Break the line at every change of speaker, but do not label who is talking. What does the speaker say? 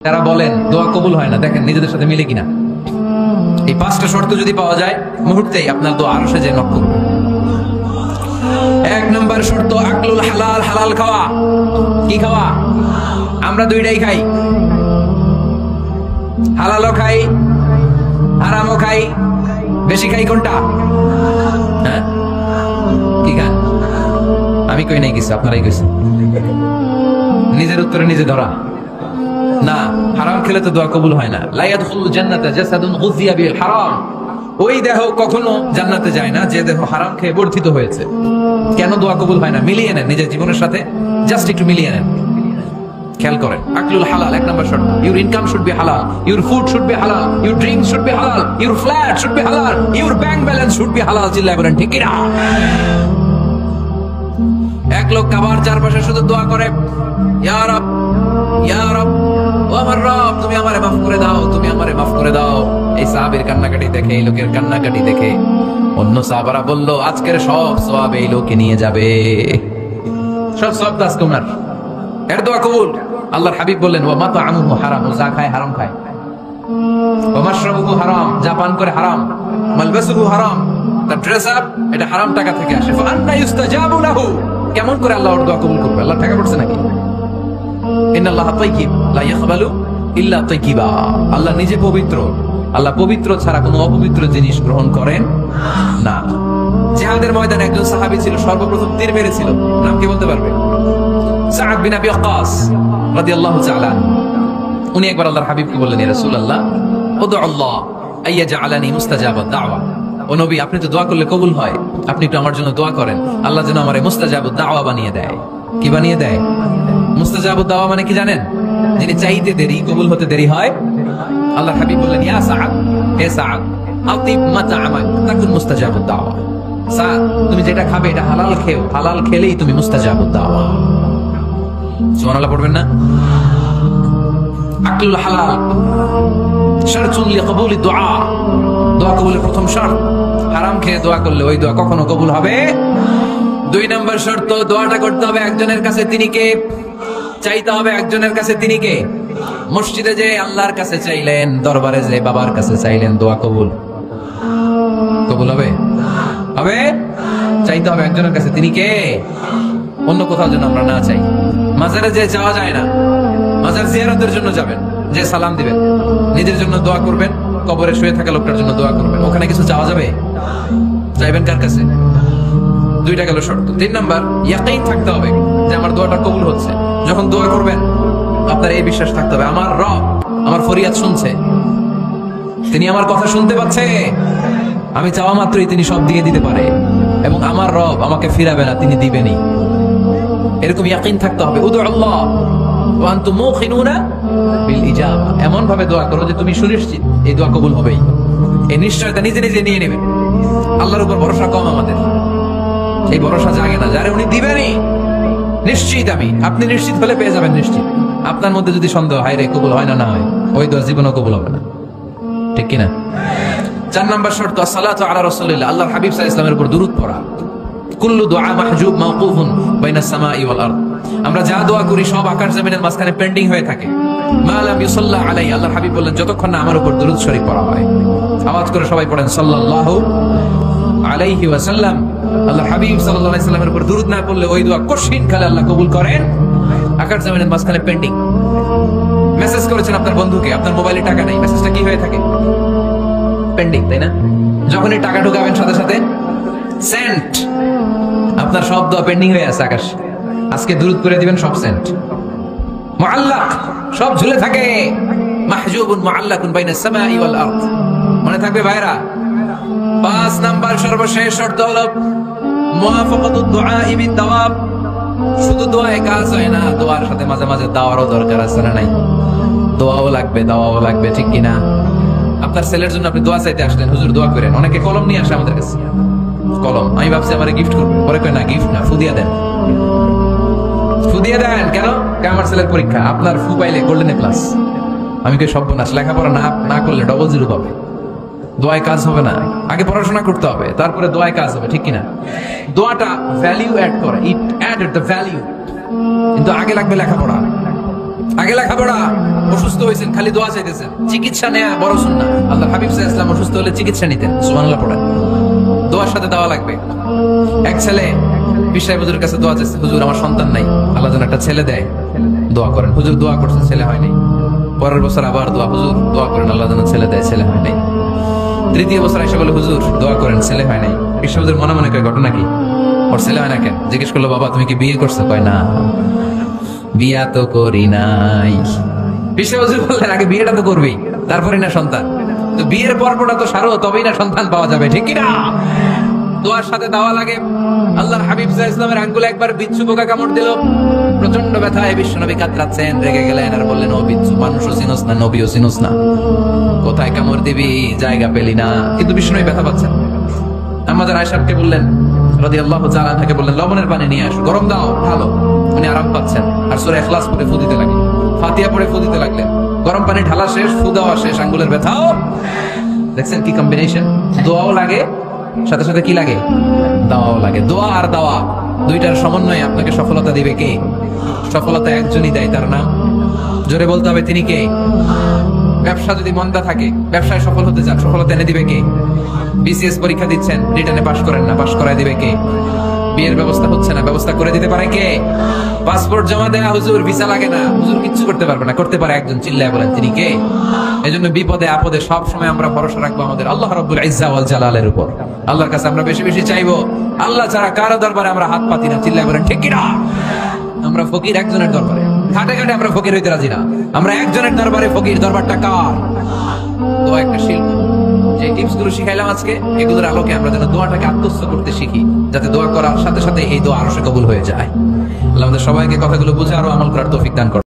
তারা বলেন দোয়া কবুল হয় না, দেখেন নিজেদের সাথে মিলে কিনা। এই পাঁচটা শর্ত যদি পাওয়া যায় মুহূর্তেই আপনার দোয়া আরো সে যে নক করবে। এক নম্বর শর্ত আকলুল হালাল, হালাল খাওয়া। কি খাওয়া? আমরা দুইটাই খাই, হালালও খাই হারামও খাই। বেশি খাই কোনটা? হ্যাঁ কি খান? আমি কই নাই কিছু, আপনারাই কইছেন। নিজের উত্তরে নিজে ধরা না। হারাম খেলে তো দোয়া কবুল হয় না। লা ইয়াদখুলুল জান্নাতা জাসাদুন গুযিয়া বিল হারাম। ওই দেহ কখনো জান্নাতে যায় না যে দেহ হারাম খেয়ে বর্ধিত হয়েছে। কেন দোয়া কবুল হয় না? মিলিয়ে নেন নিজের জীবনের সাথে, জাস্ট একটু মিলিয়ে নেন, খেয়াল করেন। আকলুল হালাল এক নম্বর শর্ত। ইউর ইনকাম শুড বি হালাল, ইউর ফুড শুড বি হালাল, ইউর ড্রিঙ্ক শুড বি হালাল, ইউর ফ্ল্যাট শুড বি হালাল, your bank balance should be হালাল। চিল্লায় বলেন ঠিক কিনা? এক লোক কাবার চারপাশে শুধু দোয়া করে, ইয়া রব ইয়া রব, ও আমার রব তুমি আমারে মাফ করে দাও, তুমি আমারে মাফ করে দাও। এই সাহাবীর কান্নাকাটি দেখে, এই লোকের কান্নাকাটি দেখে অন্য সাহাবারা বলল আজকের সব সওয়াব এই লোকে নিয়ে যাবে, সব সওয়াব দাস কুমার, এর দোয়া কবুল। আল্লাহর হাবিব বললেন ওয়া মাতআমুহু হারাম, ও যা খায় হারাম খায়। ওয়া মাশরাবুহু হারাম, যা পান করে হারাম। মালবাসুহু হারাম, তার ড্রেস আপ এটা হারাম টাকা থেকে আসে। ফা আন্না ইউস্তাজাবু লাহু, কেমন করে আল্লাহ ওর দোয়া কবুল করবে? আল্লাহ টাকা পড়ছে নাকি? ইন্নাল্লাহা তাইয়্যিব লা ইয়াকবালু ইল্লা তাইয়্যিবা। আল্লাহ নিজে পবিত্র, আল্লাহ পবিত্র ছাড়া কোনো অপবিত্র জিনিস গ্রহণ করেন না। জিহাদের ময়দানে একজন সাহাবী ছিল, সর্বপ্রথম তীর মেরেছিল। নাম কি বলতে পারবে? সাআদ বিন আবি ওয়াক্কাস রাদিয়াল্লাহু তাআলা। উনি একবার আল্লাহর হাবিবকে বললেন, ইয়া রাসূলুল্লাহ উদউ আল্লাহ আইয়াজআলানি মুস্তাজাবাদ দাওয়া। ও নবী, আপনি তো দোয়া করলে কবুল হয়, আপনি একটু আমার জন্য দোয়া করেন, আল্লাহ যেন আমারে মুস্তাজাবুদ দাওয়া বানিয়ে দেয়। কি বানিয়ে দেয়? মুস্তাজাবুদ দাওয়া মানে কি জানেন? যিনি চাইতে দেরি কবুল হতে দেরি হয়। আল্লাহর হাবিব বললেন, ইয়া সাআদ, হে সাআদ, আতিব মাতআমাক তাকুন মুস্তাজাবুদ দাওয়া। সাআদ, তুমি যেটা খাবে এটা হালাল খেও, হালাল খেলেই তুমি মুস্তাজাবুদ দাওয়া। সুবহানাল্লাহ পড়বেন না? আকলুল হালাল শারতুন লিকবুলি দুআ, দোয়া কবুলের প্রথম শর্ত। হারাম খেয়ে দোয়া করলে ওই দোয়া কখনো কবুল হবে। দুই নম্বর শর্ত, দোয়াটা করতে হবে একজনের কাছে, তিনি কে? চাইতে হবে একজনের কাছে, তিনি কে? মসজিদে যে আল্লাহর কাছে চাইলেন, দরবারে যে বাবার কাছে চাইলেন, দোয়া কবুল কবুল হবে? হবে। চাইতে হবে একজনের কাছে, তিনি কে? অন্য কোথাও যেন আমরা না চাই। মাজারে যে যাওয়া যায় না, মাজার জিয়ারতের জন্য যাবেন, যে সালাম দিবেন, নিজের জন্য দোয়া করবেন, কবরে শুয়ে থাকা লোকটার জন্য দোয়া করবেন। ওখানে কিছু চাওয়া যাবে? চাইবেন কার কাছে? দুইটা গেল শর্ত। তিন নাম্বার, ইয়াকিন থাকতে হবে যে আমার দোয়াটা কবুল হচ্ছে। যখন দোয়া করবেন আপনার এই বিশ্বাস থাকতে হবে, আমার রব আমার ফরিয়াদ শুনছে, তিনি আমার কথা শুনতে পাচ্ছে, আমি চাওয়া মাত্রই তিনি সব দিয়ে দিতে পারে, এবং আমার রব আমাকে ফিরাবে না, তিনি দিবেনই। এরকম ইয়াকিন থাকতে হবে। উদু আল্লাহ ওয়া আনতুম মুকিনুনা বিল ইজাবা, এমন ভাবে দোয়া করো যে তুমি সুনিশ্চিত এই দোয়া কবুল হবেই। এই নিশ্চয়তা নিজে নিজে নিয়ে নেবেন। আল্লাহর উপর ভরসা কম আমাদের, এই ভরসা জাগে না, যারে উনি দিবেনই নিশ্চিত আমি। আপনি নিশ্চিত হলে পেয়ে যাবেন নিশ্চিত। আপনার মধ্যে যদি সন্দেহ হয় রে কবুল হয় না, না হয়, ওই দোয়া জীবনও কবুল হবে না। ঠিক কিনা? চার নম্বর শর্ত আসসালাতু আলা রাসূলিল্লাহ, আল্লাহর হাবিব সাল্লাল্লাহু আলাইহি ওয়াসাল্লামের উপর দুরূদ পড়া। কুল্লু দুআ মাহজুব মাওকুফুন বাইনাস সামাই ওয়াল আরদ, আমরা যা দোয়া করি সব আকাশ জমিনের মাঝখানে পেন্ডিং হয়ে থাকে। মা লাম ইউসাল্লা আলাইহি, আল্লাহর হাবিব বললেন যতক্ষণ না আমার উপর দুরূদ শরীফ পড়া হয়। আওয়াজ করে সবাই পড়েন সাল্লাল্লাহু আলাইহি ওয়াসাল্লাম। আল্লাহর হাবিব সাল্লাল্লাহু আলাইহি ওয়াসাল্লামের উপর দুরূদ না পড়লে ওই দোয়া কঠিন কালে আল্লাহ কবুল করেন। আকাশ জমিনের মাঝখানে পেন্ডিং। মেসেজ করেছেন আপনার বন্ধুকে, আপনার মোবাইলে টাকা নাই, মেসেজটা কি হয়ে থাকে? পেন্ডিং, তাই না? যখনই টাকা ঢুকাবেন সাথে সাথে সেন্ট, আপনার সব দোয়া পেন্ডিং হয়ে আছে আকাশ। আজকে দুরূদ করে দিবেন, সব সেন্ট মুআল্লাক, সব ঝুলে থাকে। মাহজুবুন মুআল্লাকুন বাইনাস সামাই ওয়াল আরদ, মনে থাকবে ভাইরা। পাঁচ নাম্বার সর্বশেষ শর্ত হলো মুওয়াফাকাতুদ দুআ বিদ দাওয়াব। শুধু দোয়ায় কাজ হয় না, দোয়ার সাথে মাঝে মাঝে দাওয়ারও দরকার আছে না নাই? দোয়াও লাগবে, দাওয়াও লাগবে, ঠিক কিনা? আপনার ছেলের জন্য আপনি দোয়া চাইতে আসলেন, হুজুর দোয়া করেন। অনেকে কলম নিয়ে আসে আমাদের কাছে, কলম। আমি ভাবছি আমারে গিফট করবে, পরে কই না গিফট না, ফু দিয়ে দেন। ফু দিয়ে দেন কেন? আমার ছেলের পরীক্ষা, আপনার ফু পাইলে গোল্ডেন প্লাস। আমি কই সর্বনাশ, লেখাপড়া না করলে ডবল জিরো পাবে, দোয়ায় কাজ হবে না। আগে পড়াশোনা করতে হবে, তারপরে দোয়ায় কাজ হবে, ঠিক কিনা? দোয়াটা ভ্যালিউ অ্যাড করে, ইট অ্যাডেড দ্য ভ্যালিউ, কিন্তু আগে লাগবে লেখাপড়া। আগে লেখাপড়া, অসুস্থ হয়েছেন খালি দোয়া চাইতেছেন, চিকিৎসা নেয়া বড় সুন্নাহ। আল্লাহ হাবিব সাল্লাল্লাহু আলাইহি ওয়াসাল্লাম অসুস্থ হলে চিকিৎসা নিতেন। সুবহানাল্লাহ পড়েন। দোয়ার সাথে দেওয়া লাগবে। এক ছেলে পীর সাহেব হুজুরের কাছে দোয়া চাইছে, হুজুর আমার সন্তান নাই, আল্লাহ যেন একটা ছেলে দেয়, দোয়া করেন। হুজুর দোয়া করছেন, ছেলে হয় নাই। পরের বছর আবার দোয়া, হুজুর দোয়া করেন আল্লাহ যেন ছেলে দেয়, ছেলে হয় নাই। তৃতীয় বছর এসে বলে, হুজুর দোয়া করেন, ছেলে হয় নাই। পীর সাহেব হুজুর মনে মনে কয়, ঘটনা কি? ওর ছেলে হয় না কেন? জিজ্ঞেস করলো, বাবা তুমি কি বিয়ে করছো? কয় না, বিয়া তো করি নাই। পীর সাহেব হুজুর বললেন, আগে বিয়েটা তো করবি, তারপরে না সন্তান। তো বিয়ের পর্বটা তো সারো, তবেই না সন্তান পাওয়া যাবে, ঠিক কিনা? দোয়ার সাথে দেওয়া লাগে। আল্লাহর হাবিব সাল্লাল্লাহু আলাইহি ওয়াসাল্লামের আঙ্গুলে একবার বিচ্ছু পোকা কামড় দিল, প্রচন্ড ব্যথায় বিশ্বনবী কাতরাচ্ছেন, রেগে গেলেন আর বললেন, ও বিচ্ছু, মানুষও চিনোস না, নবীও চিনোস না, কোথায় কামড় দিবি, জায়গা পেলি না। কিন্তু বিশ্বনবী ব্যথা পাচ্ছেন। আমাদের আয়েশাকে বললেন রাদিয়াল্লাহু তাআলা আনহাকে বললেন, লবণের পানি নিয়ে আসো, গরম দাও, ভালো। উনি আরাম পাচ্ছেন। আর সূরা ইখলাস পড়ে ফু দিতে লাগলেন, ফাতিহা পড়ে ফু দিতে লাগলেন। গরম পানি ঢালা শেষ, ফু দেওয়া শেষ, আঙ্গুলের ব্যথাও। দেখছেন কি কম্বিনেশন? দোয়াও লাগে, সাথে সাথে কি লাগে? দাওয়াও লাগে। দোয়া আর দাওয়া দুইটার সমন্বয়ে আপনাকে সফলতা দিবে কে? সফলতা একজনই দেয়, তার নাম জোরে বলতে হবে, তিনি কে? ব্যবসা যদি মন্দা থাকে, ব্যবসায় সফল হতে চান, সফলতা এনে দিবে কে? বিসিএস পরীক্ষা দিচ্ছেন, রিটার্নে পাশ করেন না, পাশ করায় দিবে কে? বিয়ের ব্যবস্থা হচ্ছে না, ব্যবস্থা করে দিতে পারে কে? পাসপোর্ট জমা দেয়া, হুজুর ভিসা লাগে না, হুজুর কিচ্ছু করতে পারবে না, করতে পারে একজন, চিল্লায় বলেন তিনি কে? এজন্য বিপদে আপদে সব সময় আমরা ভরসা রাখবো আমাদের আল্লাহ রাব্বুল ইজ্জা ওয়াল জালালের উপর। আল্লাহর কাছে আমরা বেশি বেশি চাইবো। আল্লাহ ছাড়া কারো দরবারে আমরা হাত পাতি না, চিল্লায় বলেন ঠিক কিনা? আমরা ফকির একজনের দরবারে, ঘাটে ঘাটে আমরা ফকির হইতে রাজি না, আমরা একজনের দরবারে ফকির। দরবারটা কার? দোয়া একটা শিল্প। যে টিপস গুলো শিখাইলাম আজকে, এগুলোর আলোকে আমরা যেন দোয়াটাকে আত্মস্থ করতে শিখি, যাতে দোয়া করার সাথে সাথে এই দোয়া আরশে কবুল হয়ে যায়। আল্লাহ আমাদের সবাইকে কথাগুলো বুঝে আরো আমল করার তৌফিক দান করুন।